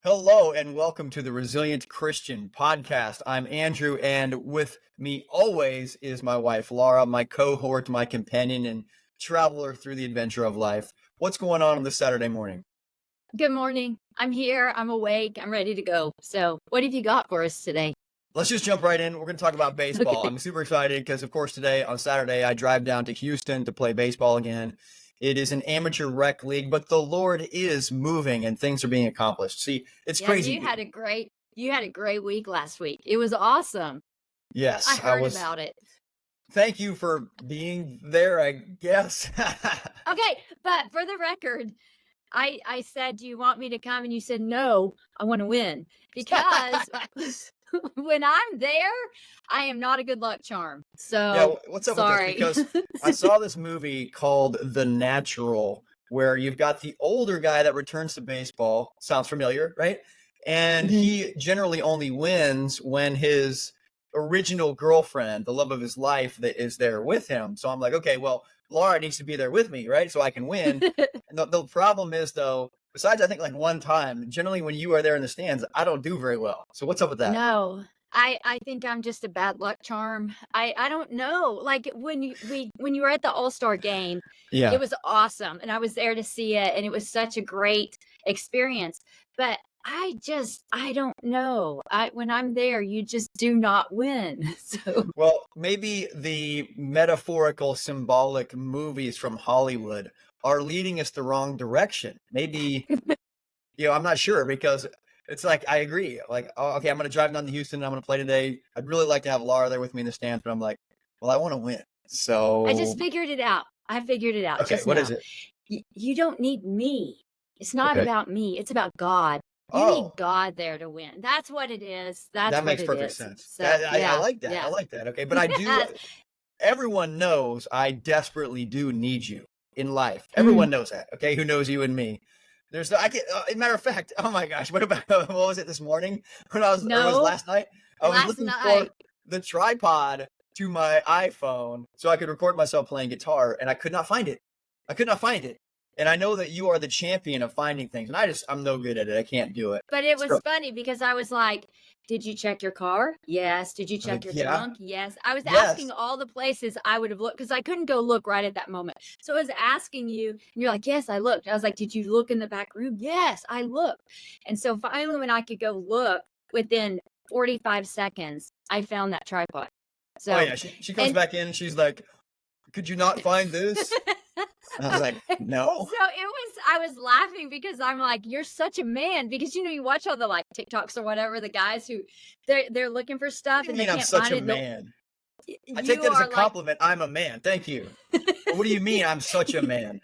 Hello and welcome to the Resilient Christian Podcast. I'm Andrew, and with me always is my wife, Lara, my cohort, my companion, and traveler through the adventure of life. What's going on this Saturday morning? Good morning. I'm here. I'm awake. I'm ready to go. So, what have you got for us today? Let's just jump right in. We're going to talk about baseball. Okay. I'm super excited because, of course, today on Saturday, I drive down to Houston to play baseball again. It is an amateur rec league, but the Lord is moving and things are being accomplished. See, it's crazy. You had a great week last week. It was awesome. Yes, I heard about it. Thank you for being there, I guess. Okay, but for the record, I said, "Do you want me to come?" And you said, "No, I want to win." Because when I'm there, I am not a good luck charm. So, What's up sorry. with this? Because I saw this movie called The Natural, where you've got the older guy that returns to baseball. Sounds familiar, right? And he generally only wins when his original girlfriend, the love of his life, that is there with him. So I'm like, okay, well, Laura needs to be there with me, right? So I can win. And the problem is, though, besides I think like one time, generally when you are there in the stands, I don't do very well. So what's up with that? No, I think I'm just a bad luck charm. I don't know. Like when you were at the All-Star game, Yeah. it was awesome, and I was there to see it, and it was such a great experience. But I don't know. When I'm there, you just do not win. So Well, maybe the metaphorical, symbolic movies from Hollywood are leading us the wrong direction. Maybe, I'm not sure because it's like, I agree. Like, oh, okay, I'm going to drive down to Houston and I'm going to play today. I'd really like to have Laura there with me in the stands, but I'm like, well, I want to win. So, I just figured it out. I figured it out okay, just what now. is it? You don't need me. It's not Okay. about me. It's about God. You need God there to win. That's what it is. That's That what makes it perfect is. sense. So I like that. I yeah. like that. Okay, but I do. Everyone knows I desperately do need you in life. Everyone knows that. Okay, who knows you and me? There's I can. Matter of fact, oh my gosh, what about what was it this morning when I was? Or was it No, last night? I was last looking for night. the tripod to my iPhone so I could record myself playing guitar, and I could not find it. I could not find it. And I know that you are the champion of finding things, and I'm no good at it. I can't do it. But it was So, funny because I was like, "Did you check your car? Yes. Did you I'm check like, your yeah, trunk? Yes." I was yes. asking all the places I would have looked because I couldn't go look right at that moment. So I was asking you, and you're like, "Yes, I looked." I was like, "Did you look in the back room?" "Yes, I looked." And so finally, when I could go look within 45 seconds, I found that tripod. Oh So, yeah, she comes and back in. She's like, "Could you not find this?" And I was like, "No." So I was laughing because I'm like, "You're such a man," because you watch all the like TikToks or whatever, the guys who they're looking for What stuff do you and they mean I'm can't such find a it. man? I take You that as a are like, compliment. I'm a man. Thank you. But what do you mean I'm such a man?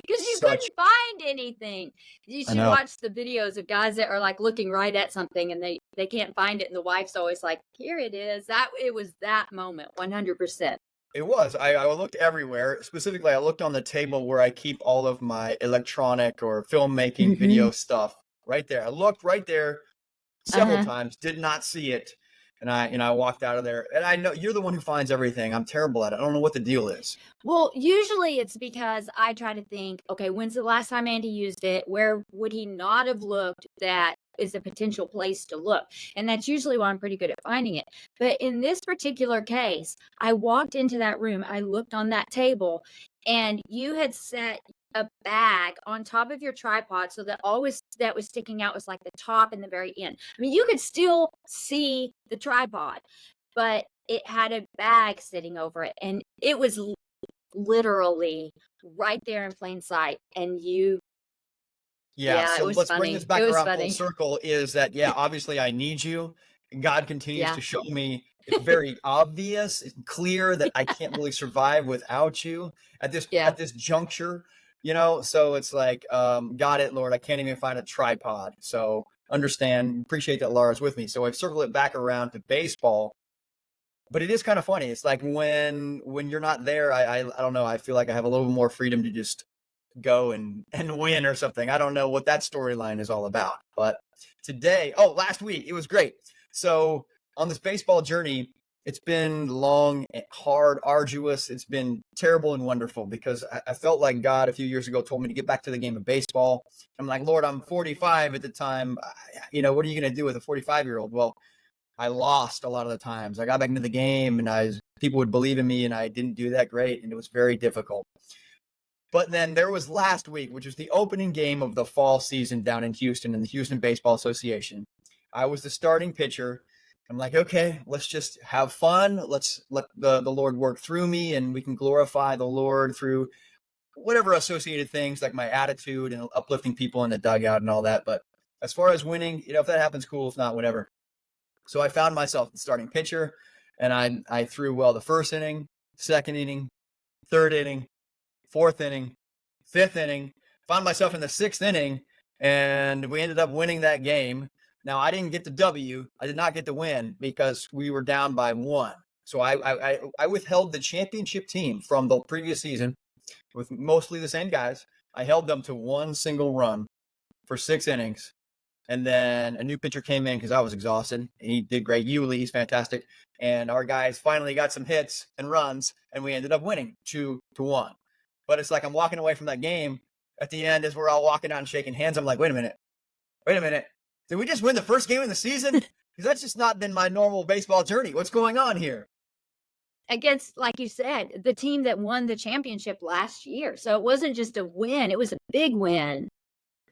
because you Such. couldn't find anything. You I should know. watch the videos of guys that are like looking right at something and they can't find it, and the wife's always like, "Here it is." It was that moment, 100%. It was. I looked everywhere. Specifically, I looked on the table where I keep all of my electronic or filmmaking Mm-hmm. video stuff right there. I looked right there several Uh-huh. times, did not see it. And I walked out of there. And I know you're the one who finds everything. I'm terrible at it. I don't know what the deal is. Well, usually it's because I try to think, okay, when's the last time Andy used it? Where would he not have looked that is a potential place to look? And that's usually why I'm pretty good at finding it. But in this particular case, I walked into that room, I looked on that table, and you had set a bag on top of your tripod so that always that was sticking out was like the top and the very end. I mean, you could still see the tripod, but it had a bag sitting over it, and it was literally right there in plain sight. And Yeah, yeah, it so was let's bring this funny. It back was around full funny. circle is that, yeah, obviously I need you. And God continues Yeah. to show me it's very obvious and clear that I can't really survive without you Yeah. at this juncture, So it's like, got it, Lord. I can't even find a tripod. So understand, appreciate that Laura's with me. So I've circled it back around to baseball. But it is kind of funny. It's like when you're not there, I don't know, I feel like I have a little more freedom to just go and win or something. I don't know what that storyline is all about. But last week, it was great. So on this baseball journey, It's been long, hard, arduous. It's been terrible and wonderful because I felt like God a few years ago told me to get back to the game of baseball. I'm like, Lord, I'm 45 at the time. What are you going to do with a 45-year-old? Well, I lost a lot of the times. I got back into the game and people would believe in me and I didn't do that great and it was very difficult. But then there was last week, which was the opening game of the fall season down in Houston in the Houston Baseball Association. I was the starting pitcher. I'm like, okay, let's just have fun. Let's let the Lord work through me and we can glorify the Lord through whatever associated things like my attitude and uplifting people in the dugout and all that. But as far as winning, if that happens, cool. If not, whatever. So I found myself the starting pitcher and I threw well the first inning, second inning, third inning, fourth inning, fifth inning, found myself in the sixth inning, and we ended up winning that game. Now, I didn't get the W. I did not get the win because we were down by 1. So I withheld the championship team from the previous season with mostly the same guys. I held them to 1 single run for 6 innings. And then a new pitcher came in because I was exhausted. He did great. Yuli, he's fantastic. And our guys finally got some hits and runs, and we ended up winning 2-1. But it's like I'm walking away from that game at the end as we're all walking out and shaking hands. I'm like, wait a minute. Did we just win the first game of the season? Because that's just not been my normal baseball journey. What's going on here? Against, like you said, the team that won the championship last year. So it wasn't just a win. It was a big win.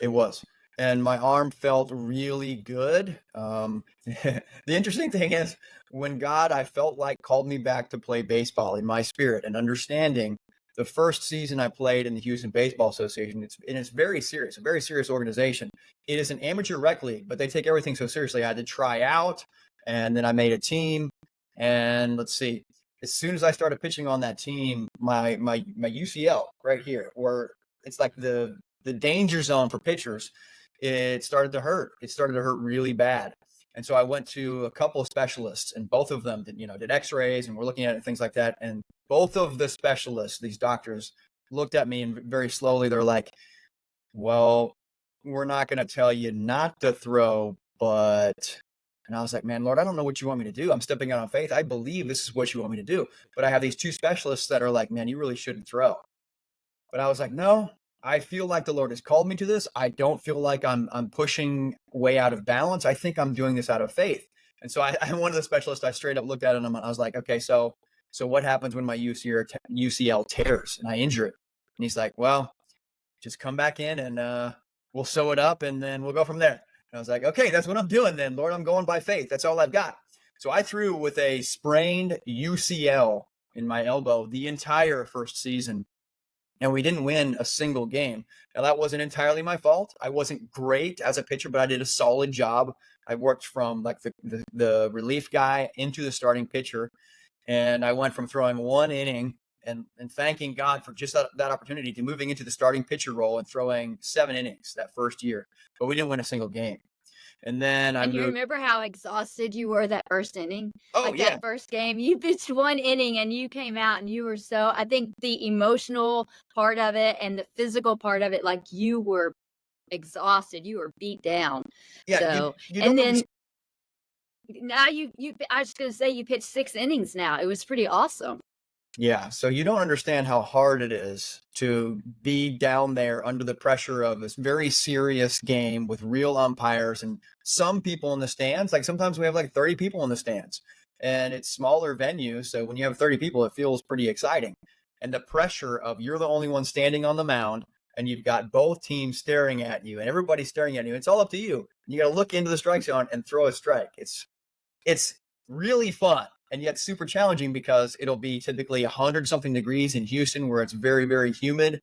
It was. And my arm felt really good. The interesting thing is when God, I felt like, called me back to play baseball in my spirit and understanding the first season I played in the Houston Baseball Association. It's very serious, a very serious organization. It is an amateur rec league, but they take everything so seriously. I had to try out and then I made a team. And let's see, as soon as I started pitching on that team, my UCL right here, where it's like the danger zone for pitchers, it started to hurt. It started to hurt really bad. And so I went to a couple of specialists and both of them did x-rays and we're looking at it and things like that. And both of the specialists, these doctors, looked at me and very slowly they're like, well, we're not going to tell you not to throw, but... And I was like, man, Lord, I don't know what you want me to do. I'm stepping out on faith. I believe this is what you want me to do. But I have these 2 specialists that are like, man, you really shouldn't throw. But I was like, no, I feel like the Lord has called me to this. I don't feel like I'm pushing way out of balance. I think I'm doing this out of faith. And so one of the specialists, I straight up looked at him and I was like, okay, so what happens when my UCL tears and I injure it? And he's like, well, just come back in and we'll sew it up and then we'll go from there. And I was like, okay, that's what I'm doing then, Lord. I'm going by faith. That's all I've got. So I threw with a sprained UCL in my elbow the entire first season. And we didn't win a single game. Now, that wasn't entirely my fault. I wasn't great as a pitcher, but I did a solid job. I worked from like the relief guy into the starting pitcher. And I went from throwing 1 inning and thanking God for just that opportunity to moving into the starting pitcher role and throwing 7 innings that first year. But we didn't win a single game. And then you remember how exhausted you were that first inning? Oh, yeah. That first game, you pitched 1 inning and you came out and you were so, I think the emotional part of it and the physical part of it, like you were exhausted, you were beat down. Yeah. So, and then now I was going to say you pitched 6 innings now. It was pretty awesome. Yeah. So you don't understand how hard it is to be down there under the pressure of this very serious game with real umpires and some people in the stands. Like sometimes we have like 30 people in the stands and it's smaller venues. So when you have 30 people, it feels pretty exciting. And the pressure of you're the only one standing on the mound and you've got both teams staring at you and everybody's staring at you. It's all up to you. You got to look into the strike zone and throw a strike. It's really fun. And yet super challenging because it'll be typically 100-something degrees in Houston where it's very, very humid.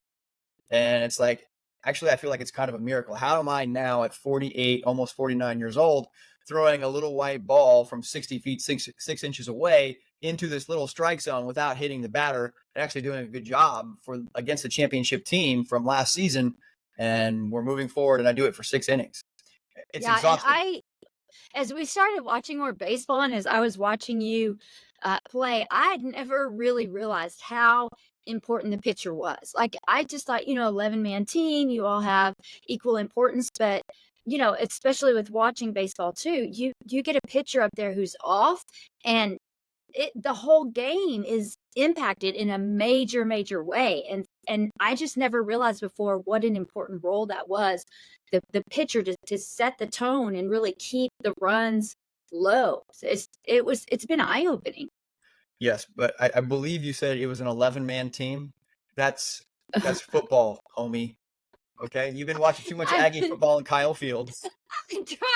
And it's like, actually, I feel like it's kind of a miracle. How am I now at 48, almost 49 years old, throwing a little white ball from 60 feet, 6 inches away into this little strike zone without hitting the batter and actually doing a good job against the championship team from last season. And we're moving forward and I do it for 6 innings. It's exhausting. As we started watching more baseball and as I was watching you play, I had never really realized how important the pitcher was. Like, I just thought, 11-man team, you all have equal importance. But, especially with watching baseball too, you get a pitcher up there who's off and the whole game is impacted in a major, major way. And I just never realized before what an important role that was. The pitcher to set the tone and really keep the runs low. So it's been eye opening. Yes, but I believe you said it was an 11-man team. That's football, homie. Okay, you've been watching too much I'm Aggie football in Kyle Field.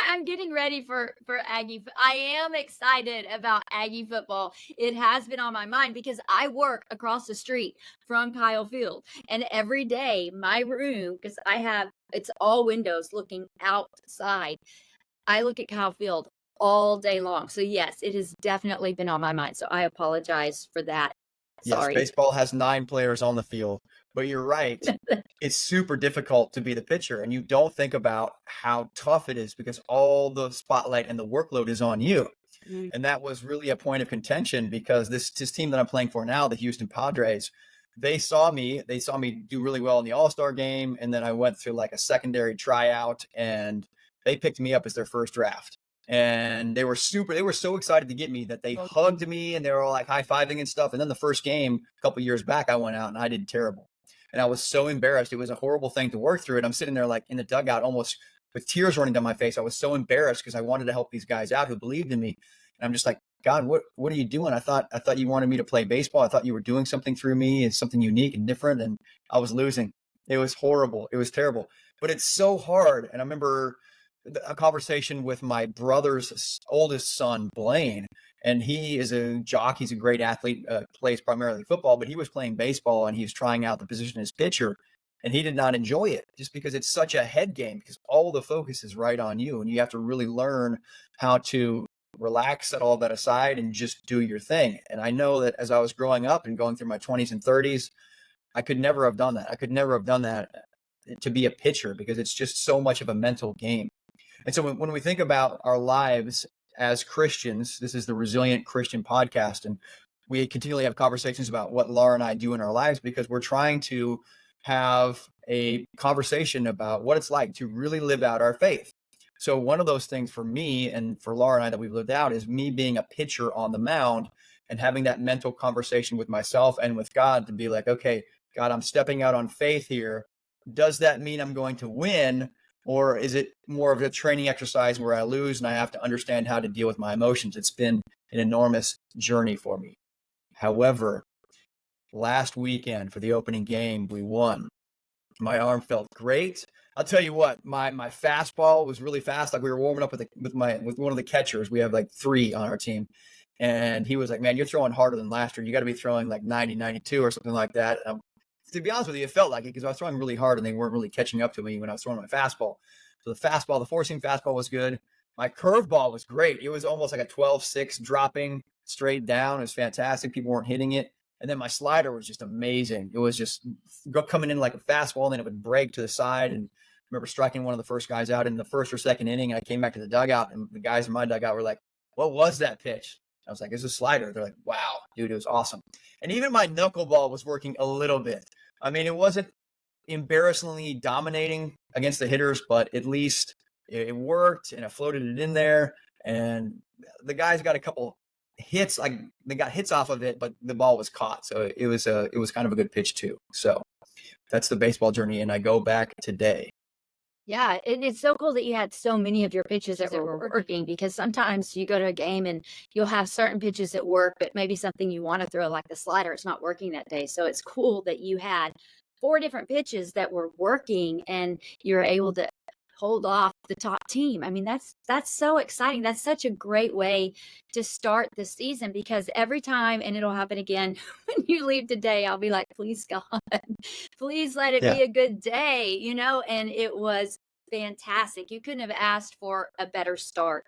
I'm getting ready for Aggie. I am excited about Aggie football. It has been on my mind because I work across the street from Kyle Field, and every day my room, because it's all windows looking outside. I look at Kyle Field all day long. So yes, it has definitely been on my mind. So I apologize for that. Yes, Sorry. baseball has 9 players on the field, but you're right. It's super difficult to be the pitcher, and you don't think about how tough it is because all the spotlight and the workload is on you. Mm. And that was really a point of contention because this team that I'm playing for now, the Houston Padres, they saw me do really well in the All-Star game, and then I went through like a secondary tryout, and they picked me up as their first draft. And they were so excited to get me that they hugged me and they were all like high-fiving and stuff. And then the first game a couple years back, I went out and I did terrible. And I was so embarrassed. It was a horrible thing to work through. And I'm sitting there like in the dugout almost with tears running down my face. I was so embarrassed because I wanted to help these guys out who believed in me. And I'm just like, God, what are you doing? I thought you wanted me to play baseball. I thought you were doing something through me and something unique and different. And I was losing. It was horrible. It was terrible. But it's so hard. And I remember a conversation with my brother's oldest son, Blaine, and he is a jock. He's a great athlete, plays primarily football, but he was playing baseball and he was trying out the position as pitcher, and he did not enjoy it just because it's such a head game because all the focus is right on you, and you have to really learn how to relax, set all that aside, and just do your thing. And I know that as I was growing up and going through my 20s and 30s, I could never have done that. I could never have done that to be a pitcher because it's just so much of a mental game. And so when we think about our lives as Christians, this is the Resilient Christian Podcast, and we continually have conversations about what Lara and I do in our lives because we're trying to have a conversation about what it's like to really live out our faith. So one of those things for me and for Lara and I that we've lived out is me being a pitcher on the mound and having that mental conversation with myself and with God to be like, okay, God, I'm stepping out on faith here. Does that mean I'm going to win? Or is it more of a training exercise where I lose and I have to understand how to deal with my emotions? It's been an enormous journey for me. However, last weekend for the opening game, we won. My arm felt great. I'll tell you what, my fastball was really fast. Like we were warming up with one of the catchers. We have like 3 on our team. And he was like, man, you're throwing harder than last year. You got to be throwing like 90, 92 or something like that. To be honest with you, it felt like it because I was throwing really hard and they weren't really catching up to me when I was throwing my fastball. So the four-seam fastball was good. My curveball was great. It was almost like a 12-6 dropping straight down. It was fantastic. People weren't hitting it. And then my slider was just amazing. It was just coming in like a fastball, and then it would break to the side. And I remember striking one of the first guys out in the first or second inning. And I came back to the dugout, and the guys in my dugout were like, what was that pitch? I was like, it's a slider. They're like, wow, dude, it was awesome. And even my knuckleball was working a little bit. I mean, it wasn't embarrassingly dominating against the hitters, but at least it worked and I floated it in there. And the guys got a couple hits, like they got hits off of it, but the ball was caught. So it was kind of a good pitch too. So that's the baseball journey. And I go back today. Yeah, it's so cool that you had so many of your pitches that were working because sometimes you go to a game and you'll have certain pitches that work, but maybe something you want to throw like the slider, it's not working that day. So it's cool that you had 4 different pitches that were working and you're able to hold off the top team. I mean, that's so exciting. That's such a great way to start the season because every time, and it'll happen again when you leave today, I'll be like, please God, please let it be a good day, and it was fantastic. You couldn't have asked for a better start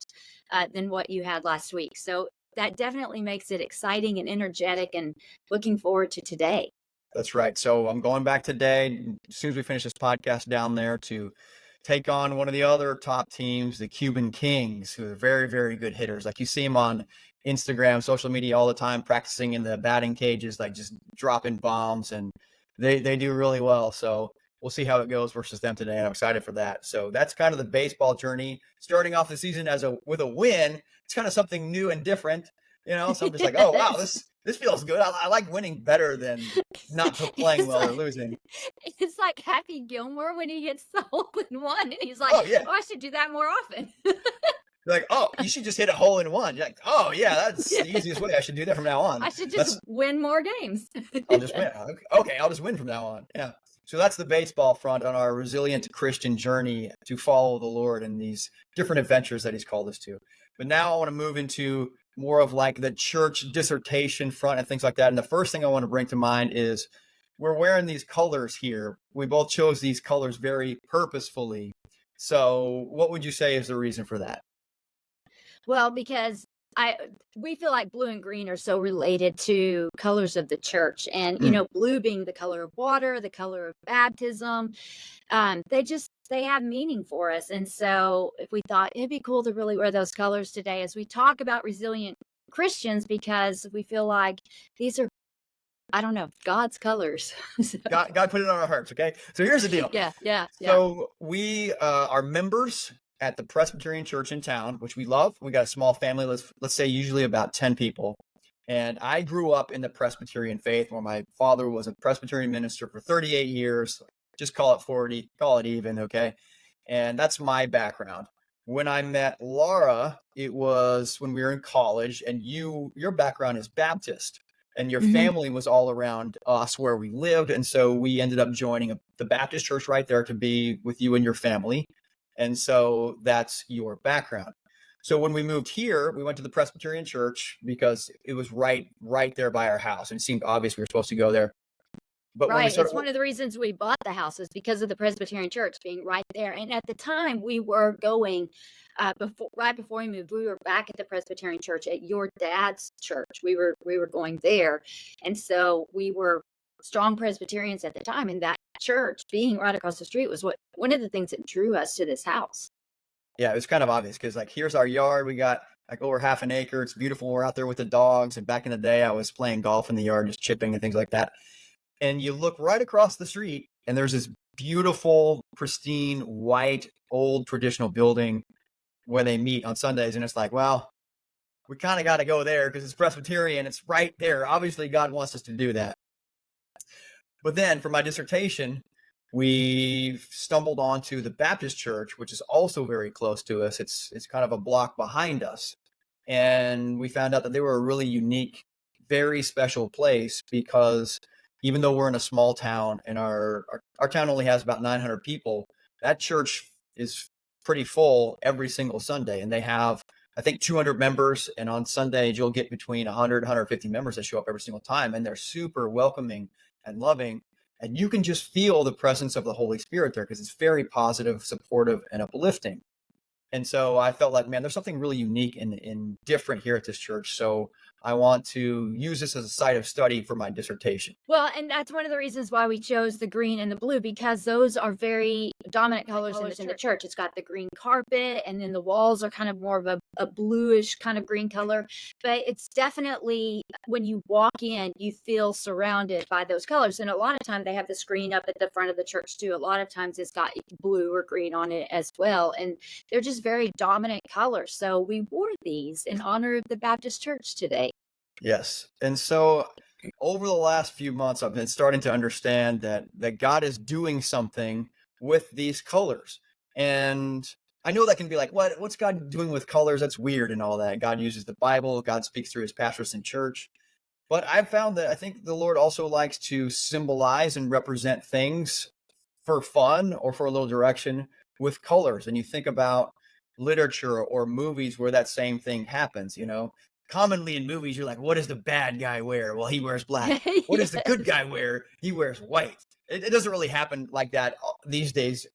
than what you had last week. So that definitely makes it exciting and energetic and looking forward to today. That's right. So I'm going back today, as soon as we finish this podcast down there to take on one of the other top teams, the Cuban Kings, who are very, very good hitters. Like you see them on Instagram, social media all the time, practicing in the batting cages, like just dropping bombs, and they do really well. So we'll see how it goes versus them today. I'm excited for that. So that's kind of the baseball journey. Starting off the season with a win. It's kind of something new and different. So I'm just like, oh wow, Yes. this feels good. I like winning better than not playing It's well or like losing. it's like Happy Gilmore when he hits the hole in one, and he's like, Oh yeah. "Oh, I should do that more often." You're like, oh, you should just hit a hole in one. You're like, oh yeah, that's the Yes. easiest way. I should do that from now on. I should just That's win more games. I'll just win. Okay, I'll just win from now on. Yeah. So that's the baseball front on our resilient Christian journey to follow the Lord in these different adventures that He's called us to. But now I want to move into more of like the church dissertation front and things like that. And the first thing I want to bring to mind is we're wearing these colors here. We both chose these colors very purposefully. So, what would you say is the reason for that? Well, because I we feel like blue and green are so related to colors of the church, and Mm. blue being the color of water, the color of baptism. They have meaning for us, and so if we thought it'd be cool to really wear those colors today as we talk about resilient Christians, because we feel like these are, I don't know, God's colors. So, God put it on our hearts. Okay. So here's the deal. yeah, yeah, yeah. So we are members at the Presbyterian church in town, which we love. We got a small family. Let's say usually about 10 people. And I grew up in the Presbyterian faith, where my father was a Presbyterian minister for 38 years. Just call it 40, call it even, okay? And that's my background. When I met Lara, it was when we were in college, and your background is Baptist, and your Hmm. family was all around us where we lived. And so we ended up joining the Baptist church right there to be with you and your family. And so that's your background. So when we moved here, we went to the Presbyterian church because it was right there by our house, and it seemed obvious we were supposed to go there. But when we Right. started, It's one of the reasons we bought the house is because of the Presbyterian church being right there. And at the time we were going, right before we moved, we were back at the Presbyterian church at your dad's church. We were going there. And so we were strong Presbyterians at the time. And that church being right across the street was one of the things that drew us to this house. yeah, it was kind of obvious because like here's our yard. We got like over half an acre. It's beautiful. We're out there with the dogs. And back in the day, I was playing golf in the yard, just chipping and things like that. And you look right across the street, and there's this beautiful, pristine, white, old traditional building where they meet on Sundays. And it's like, well, we kind of got to go there because it's Presbyterian. It's right there. Obviously, God wants us to do that. But then for my dissertation, we stumbled onto the Baptist church, which is also very close to us. It's kind of a block behind us. And we found out that they were a really unique, very special place because even though we're in a small town and our town only has about 900 people, that church is pretty full every single Sunday. And they have, I think, 200 members. And on Sundays, you'll get between 100, 150 members that show up every single time. And they're super welcoming and loving. And you can just feel the presence of the Holy Spirit there because it's very positive, supportive, and uplifting. And so I felt like, man, there's something really unique and different here at this church. So I want to use this as a site of study for my dissertation. Well, and that's one of the reasons why we chose the green and the blue, because those are very dominant colors in the church. It's got the green carpet, and then the walls are kind of more of a bluish kind of green color. But it's definitely, when you walk in, you feel surrounded by those colors. And a lot of times they have the screen up at the front of the church too. A lot of times it's got blue or green on it as well. And they're just very dominant colors. So we wore these in honor of the Baptist church today. Yes. And so over the last few months, I've been starting to understand that God is doing something with these colors. And I know that can be like, what's God doing with colors? That's weird and all that. God uses the Bible, God speaks through his pastors in church. But I've found that I think the Lord also likes to symbolize and represent things for fun or for a little direction with colors. And you think about literature or movies where that same thing happens. Commonly in movies, you're like, what does the bad guy wear? Well, he wears black. What does the good Yes. guy wear? He wears white. It doesn't really happen like that these days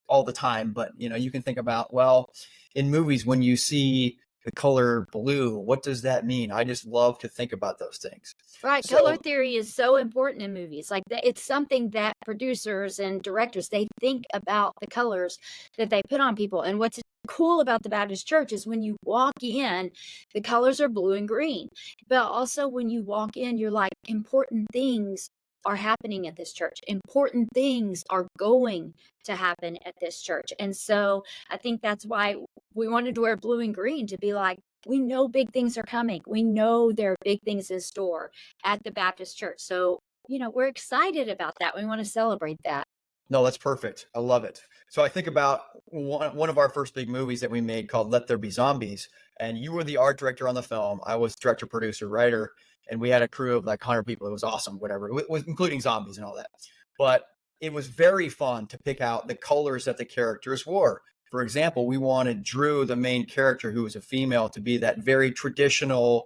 all the time. But, you can think about, well, in movies, when you see the color blue, what does that mean? I just love to think about those things. Right, color So, theory is so important in movies. Like that, it's something that producers and directors, they think about the colors that they put on people. And what's cool about the Baptist church is when you walk in, the colors are blue and green. But also when you walk in, you're like, important things are happening at this church. Important things are going to happen at this church. And so I think that's why we wanted to wear blue and green to be like, we know big things are coming. We know there are big things in store at the Baptist church. So, we're excited about that. We want to celebrate that. No, that's perfect. I love it. So I think about one of our first big movies that we made called Let There Be Zombies. And you were the art director on the film. I was director, producer, writer. And we had a crew of like 100 people. It was awesome, whatever, including zombies and all that. But it was very fun to pick out the colors that the characters wore. For example, we wanted Drew, the main character, who was a female, to be that very traditional,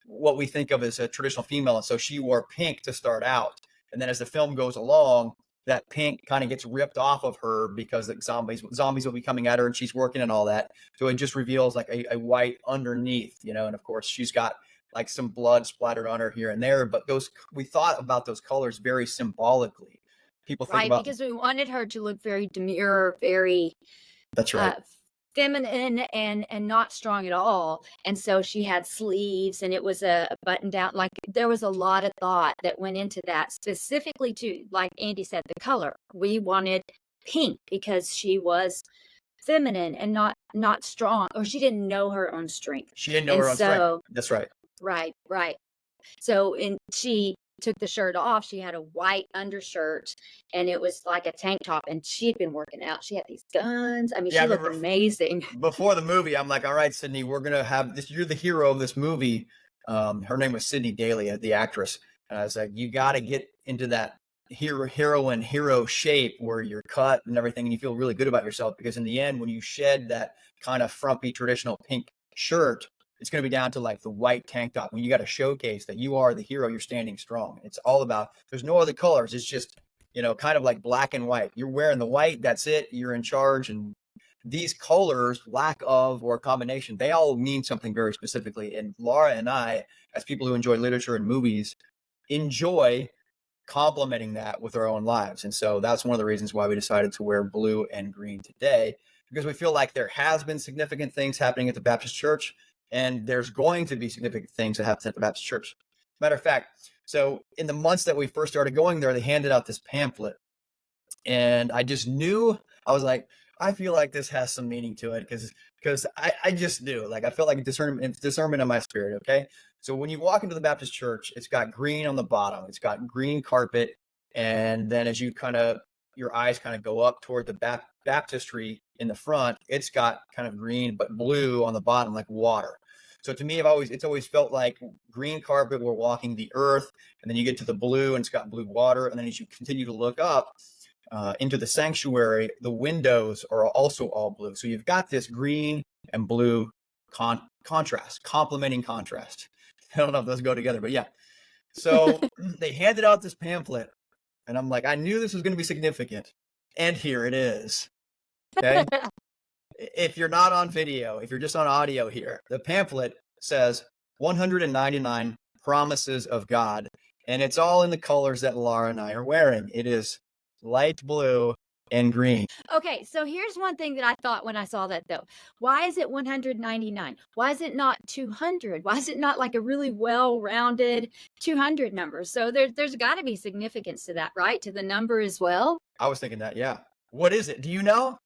what we think of as a traditional female. And so she wore pink to start out. And then as the film goes along, that pink kind of gets ripped off of her because the zombies will be coming at her and she's working and all that. So it just reveals like a white underneath, and of course she's got like some blood splattered on her here and there. But we thought about those colors very symbolically. People think Right, about, because we wanted her to look very demure, very that's right. Feminine and not strong at all. And so she had sleeves and it was a button down. Like there was a lot of thought that went into that, specifically to, like Andy said, the color. We wanted pink because she was feminine and not strong, or she didn't know her own strength. She didn't know her own strength. That's right. Right. So she took the shirt off. She had a white undershirt and it was like a tank top, and she'd been working out. She had these guns. I mean, she looked amazing. Before the movie, I'm like, all right, Sydney, we're going to have this. You're the hero of this movie. Her name was Sydney Daly, the actress. And I was like, you got to get into that hero shape where you're cut and everything. And you feel really good about yourself, because in the end, when you shed that kind of frumpy traditional pink shirt, it's going to be down to like the white tank top. When you got to showcase that you are the hero, you're standing strong. It's all about, there's no other colors. It's just, kind of like black and white. You're wearing the white. That's it. You're in charge. And these colors, lack of or combination, they all mean something very specifically. And Lara and I, as people who enjoy literature and movies, enjoy complementing that with our own lives. And so that's one of the reasons why we decided to wear blue and green today, because we feel like there has been significant things happening at the Baptist church. And there's going to be significant things that happen at the Baptist church. Matter of fact, so in the months that we first started going there, they handed out this pamphlet. And I just knew, I was like, I feel like this has some meaning to it, because I just knew, like, I felt like discernment in my spirit, okay? So when you walk into the Baptist church, it's got green on the bottom. It's got green carpet. And then as you your eyes kind of go up toward the baptistry in the front, it's got kind of green but blue on the bottom, like water. So to me, it's always felt like green carpet, we're walking the earth, and then you get to the blue and it's got blue water. And then as you continue to look up into the sanctuary, the windows are also all blue. So you've got this green and blue contrast, complementing contrast. I don't know if those go together, but yeah. So they handed out this pamphlet. And I'm like, I knew this was going to be significant. And here it is. Okay. If you're not on video, if you're just on audio here, the pamphlet says 199 promises of God. And it's all in the colors that Lara and I are wearing. It is light blue and green. Okay, so here's one thing that I thought when I saw that, though. Why is it 199? Why is it not 200? Why is it not like a really well-rounded 200 number? So there's got to be significance to that, right? To the number as well? I was thinking that, yeah. What is it? Do you know?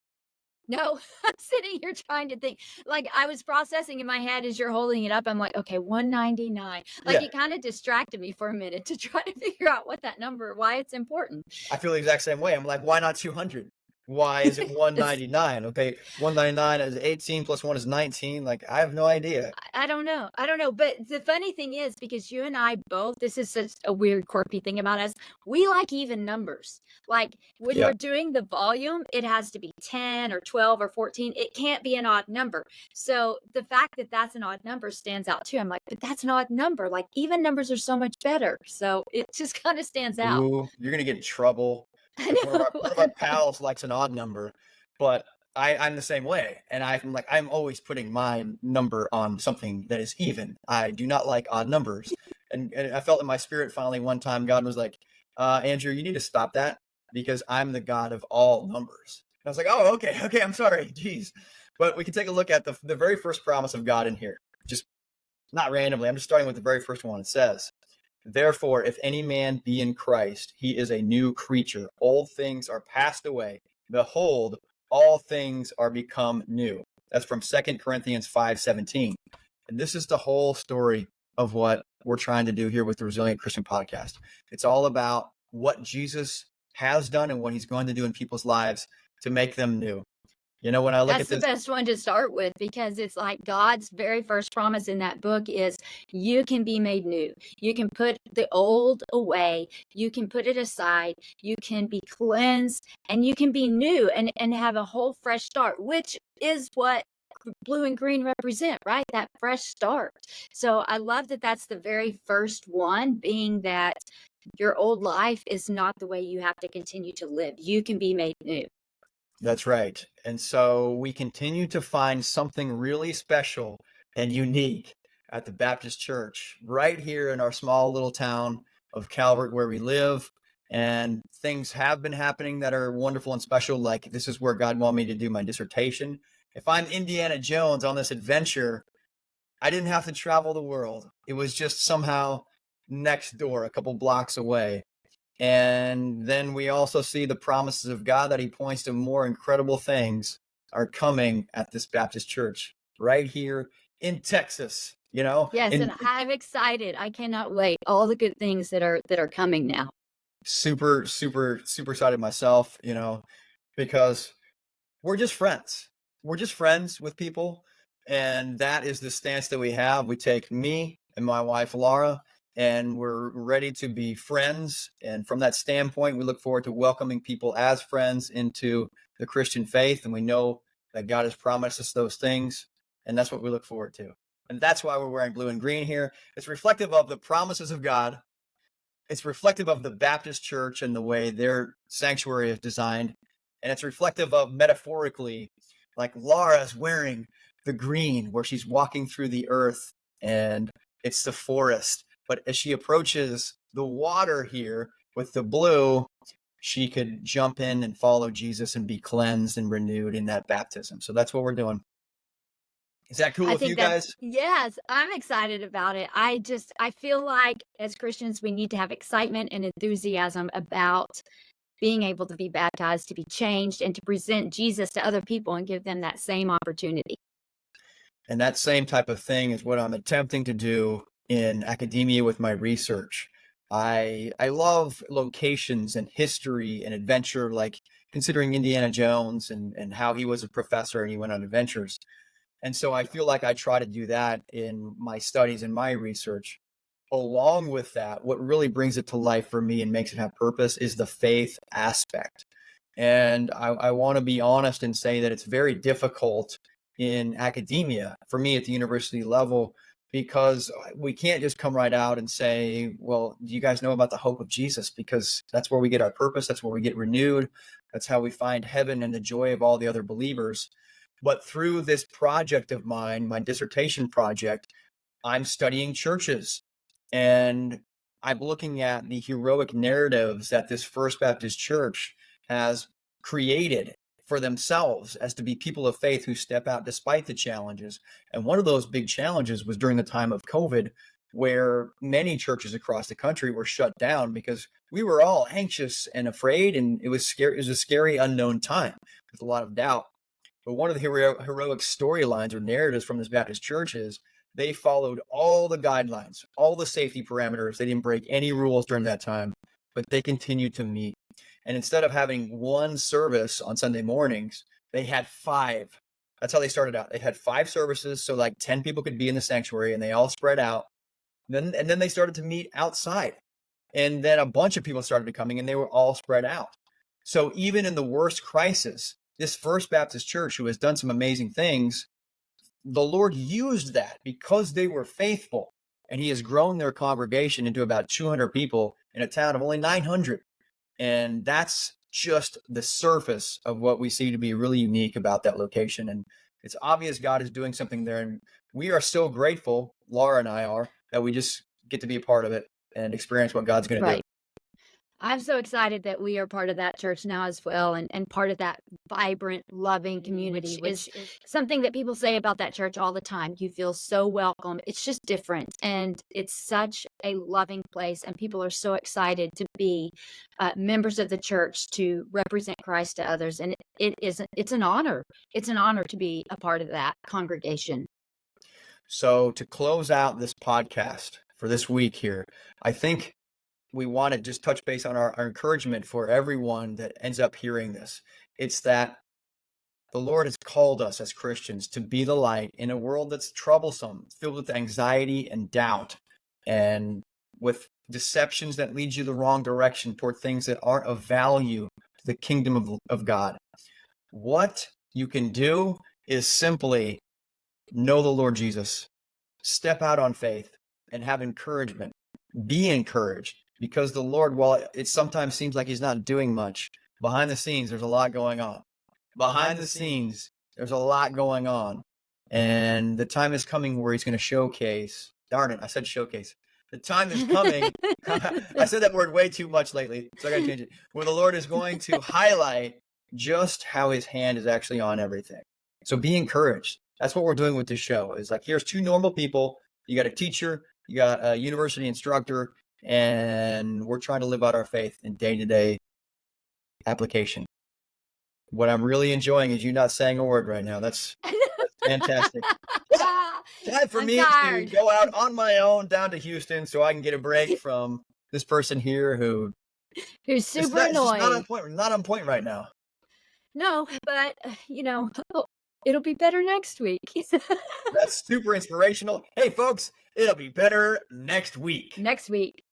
No, I'm sitting here trying to think. Like, I was processing in my head as you're holding it up. I'm like, okay, 199. Like, Yeah. It kind of distracted me for a minute to try to figure out what that number, why it's important. I feel the exact same way. I'm like, why not 200? Why is it 199? Okay, 199 is 18 plus 1 is 19. Like, I have no idea. I don't know. But the funny thing is, because you and I both, this is such a weird, quirky thing about us. We like even numbers. Like when Yeah. we're doing the volume, it has to be 10 or 12 or 14. It can't be an odd number. So the fact that that's an odd number stands out too. I'm like, but that's an odd number. Like even numbers are so much better. So it just kind of stands out. Ooh, you're going to get in trouble. I One know. of our pals likes an odd number, but I'm the same way. And I'm like, I'm always putting my number on something that is even. I do not like odd numbers. And I felt in my spirit finally one time, God was like, Andrew, you need to stop that, because I'm the God of all numbers. And I was like, oh, okay, I'm sorry. Jeez. But we can take a look at the very first promise of God in here. Just not randomly. I'm just starting with the very first one. It says, therefore, if any man be in Christ, he is a new creature. Old things are passed away. Behold, all things are become new. That's from 2 Corinthians 5:17. And this is the whole story of what we're trying to do here with the Resilient Christian Podcast. It's all about what Jesus has done and what he's going to do in people's lives to make them new. You know, when I look That's at the this, best one to start with, because it's like God's very first promise in that book is you can be made new. You can put the old away. You can put it aside. You can be cleansed and you can be new and have a whole fresh start, which is what blue and green represent, right? That fresh start. So I love that that's the very first one, being that your old life is not the way you have to continue to live. You can be made new. that's right. And so we continue to find something really special and unique at the Baptist Church right here in our small little town of Calvert where we live. And things have been happening that are wonderful and special. Like this is where God wanted me to do my dissertation. If I'm Indiana Jones on this adventure, I didn't have to travel the world. It was just somehow next door, a couple blocks away. And then we also see the promises of God that he points to more incredible things are coming at this Baptist church right here in Texas, you know, Yes, and and I'm excited. I cannot wait. All the good things that are coming now. super, super, super excited myself, you know, because we're just friends. We're just friends with people. And that is the stance that we have. We take me and my wife, Lara, and we're ready to be friends. And from that standpoint, we look forward to welcoming people as friends into the Christian faith. And we know that God has promised us those things. And that's what we look forward to. And that's why we're wearing blue and green here. It's reflective of the promises of God. It's reflective of the Baptist church and the way their sanctuary is designed. And it's reflective of metaphorically, like Lara's wearing the green where she's walking through the earth and it's the forest. But as she approaches the water here with the blue, she could jump in and follow Jesus and be cleansed and renewed in that baptism. So that's what we're doing. Is that cool I with you think that's, guys? yes, I'm excited about it. I feel like as Christians, we need to have excitement and enthusiasm about being able to be baptized, to be changed, and to present Jesus to other people and give them that same opportunity. And that same type of thing is what I'm attempting to do in academia with my research. I love locations and history and adventure, like considering Indiana Jones and how he was a professor and he went on adventures. And so I feel like I try to do that in my studies and my research. Along with that, what really brings it to life for me and makes it have purpose is the faith aspect. And I want to be honest and say that it's very difficult in academia for me at the university level because we can't just come right out and say, well, do you guys know about the hope of Jesus? Because that's where we get our purpose. That's where we get renewed. That's how we find heaven and the joy of all the other believers. But through this project of mine, my dissertation project, I'm studying churches and I'm looking at the heroic narratives that this First Baptist Church has created for themselves as to be people of faith who step out despite the challenges. And one of those big challenges was during the time of COVID, where many churches across the country were shut down because we were all anxious and afraid, and it was scary. It was a scary, unknown time with a lot of doubt. But one of the heroic storylines or narratives from this Baptist church is they followed all the guidelines, all the safety parameters. They didn't break any rules during that time, but they continued to meet. And instead of having one service on Sunday mornings, they had 5. That's how they started out. They had 5 services, so like 10 people could be in the sanctuary, and they all spread out. And then they started to meet outside. And then a bunch of people started coming, and they were all spread out. So even in the worst crisis, this First Baptist Church, who has done some amazing things, the Lord used that because they were faithful. And he has grown their congregation into about 200 people in a town of only 900. And that's just the surface of what we see to be really unique about that location. And it's obvious God is doing something there. And we are so grateful, Lara and I are, that we just get to be a part of it and experience what God's going to do. Right. I'm so excited that we are part of that church now as well, and part of that vibrant, loving community, which is something that people say about that church all the time. You feel so welcome. It's just different, and it's such a loving place, and people are so excited to be members of the church to represent Christ to others, and it's an honor. It's an honor to be a part of that congregation. So to close out this podcast for this week here, I think we want to just touch base on our encouragement for everyone that ends up hearing this. It's that the Lord has called us as Christians to be the light in a world that's troublesome, filled with anxiety and doubt, and with deceptions that lead you the wrong direction toward things that aren't of value to the kingdom of God. What you can do is simply know the Lord Jesus, step out on faith, and have encouragement. Be encouraged, because the Lord, while it sometimes seems like he's not doing much, behind the scenes, there's a lot going on. Behind the scenes, there's a lot going on. And the time is coming where he's going to showcase. Darn it, I said showcase. The time is coming. I said that word way too much lately, so I got to change it. Where the Lord is going to highlight just how his hand is actually on everything. So be encouraged. That's what we're doing with this show. It's like, here's two normal people. You got a teacher, you got a university instructor, and we're trying to live out our faith in day-to-day application. What I'm really enjoying is you not saying a word right now. That's fantastic. Time for me to go out on my own down to Houston so I can get a break from this person here who's super annoying. Not on point right now. No, but it'll be better next week. That's super inspirational. Hey, folks, it'll be better next week. Next week.